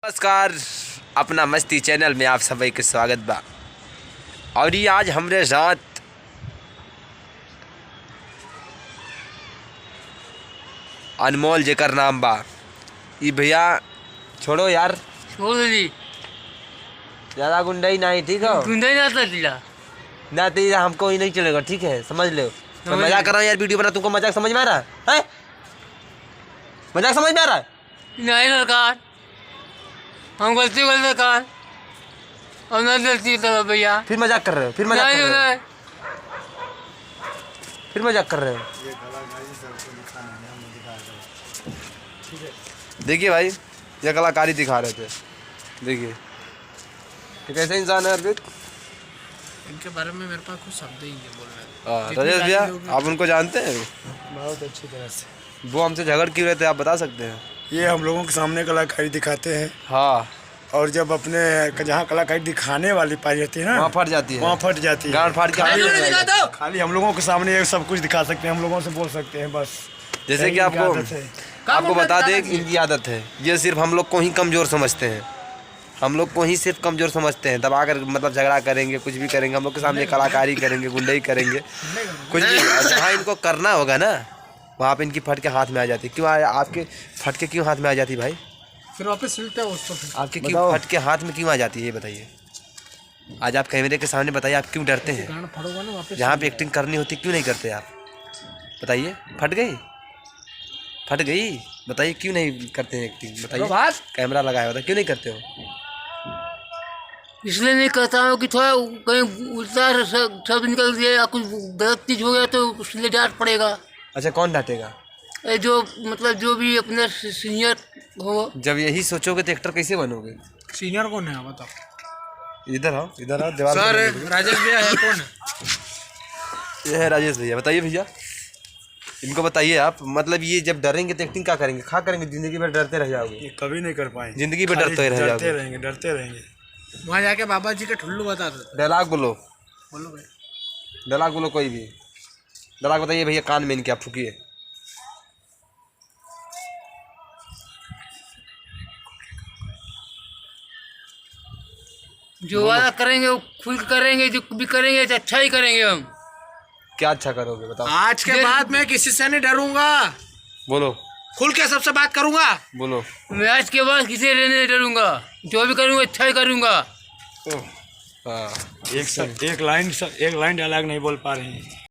नमस्कार, अपना मस्ती चैनल में आप सभी के स्वागत बा। और ये आज हमरे साथ अनमोल जेकर नाम बा। ये भैया छोड़ो यार, छोड़ दी ज़्यादा गुंडाई नहीं, ठीक है? गुंडा ना था ना तेरा हमको ही नहीं चलेगा, ठीक है? समझ लो। मैं मजाक कर रहा हूँ यार, वीडियो बना। तुमको मजाक समझ में आ रहा है? मजाक समझ में आ रहा है? नहीं सरकार, हम गलती कर सरकार, और ना गलती करो भैया। फिर मजाक कर रहे हो, फिर मजाक कर रहे हो, फिर मजाक कर रहे हो। देखिए भाई, ये कलाकारी दिखा रहे थे। देखिए ये कैसे इंसान है अर्पित। इनके बारे में मेरे पास कुछ शब्द ही नहीं बोलना। राजेश भैया, आप उनको जानते हैं? बहुत अच्छी तरह से। वो हमसे झगड़ क्यों रहे थे, आप बता सकते हैं? ये हम लोगों के सामने कलाकारी दिखाते हैं, हाँ, और जब अपने जहाँ कलाकारी दिखाने वाली पाई जाती है ना, वहाँ फट जाती है, वहाँ फट जाती है। गांड फाड़ के खाली हम लोगों के सामने ये सब कुछ दिखा सकते हैं, हम लोगों से बोल सकते हैं बस। जैसे कि यही आदत है। आपको बता दें कि इनकी आदत है, ये सिर्फ हम लोग को ही कमज़ोर समझते हैं। हम लोग को ही सिर्फ कमज़ोर समझते हैं, दबा कर मतलब झगड़ा करेंगे, कुछ भी करेंगे, हम लोग के सामने कलाकारी करेंगे, गुंडई करेंगे, कुछ भी। जहाँ इनको करना होगा ना, वहाँ पे इनकी फटके हाथ में आ जाती। क्यों आपके फटके क्यों हाथ में आ जाती भाई? फिर वापस सिलते हैं उसको। आपके क्यों फटके हाथ में क्यों आ जाती है, ये बताइए। आज आप कैमरे के सामने बताइए, आप क्यों डरते हैं? जहाँ पे एक्टिंग करनी होती क्यों नहीं करते आप? बताइए। फट गई, फट गई, बताइए क्यों नहीं करते हैं एक्टिंग? बताइए, कैमरा लगाया होता क्यों नहीं करते हो? इसलिए नहीं कहता हूँ कि थोड़ा कहीं उल्टा शब्द निकल गया या कुछ गलत चीज हो गया तो उसलिए डांट पड़ेगा। अच्छा, कौन डांटेगा? जो मतलब जो भी अपने सीनियर हो। जब यही सोचोगे तो एक्टर कैसे बनोगे? सीनियर कौन है बताओ? इधर आओ, इधर आओ, दीवार सर पे। राजेश भैया है कौन है? ये है राजेश भैया। बताइए भैया, इनको बताइए आप। मतलब ये जब डरेंगे तो एक्टिंग क्या करेंगे? खा करेंगे, जिंदगी भर डरते रह जाओगे। ये कभी नहीं कर पाएंगे, जिंदगी भर डरते रह जाओगे। डरते रहेंगे। वहाँ जाके बाबा जी के ठुल्लू बता दो। डायलॉग बोलो, बोलो भाई। डायलॉग बोलो, कोई भी डायलॉग बताइए भैया। कान में इनके आप फूकिए। जो वादा करेंगे वो खुल के करेंगे, जो भी करेंगे तो अच्छा ही करेंगे हम। क्या अच्छा करोगे बताओ? आज के बाद मैं किसी से नहीं डरूंगा, बोलो, खुल के सबसे बात करूंगा। बोलो। मैं आज के बाद किसी से नहीं डरूंगा, जो भी करूंगा अच्छा ही करूंगा। हाँ, एक लाइन डायलॉग नहीं बोल पा रहे हैं।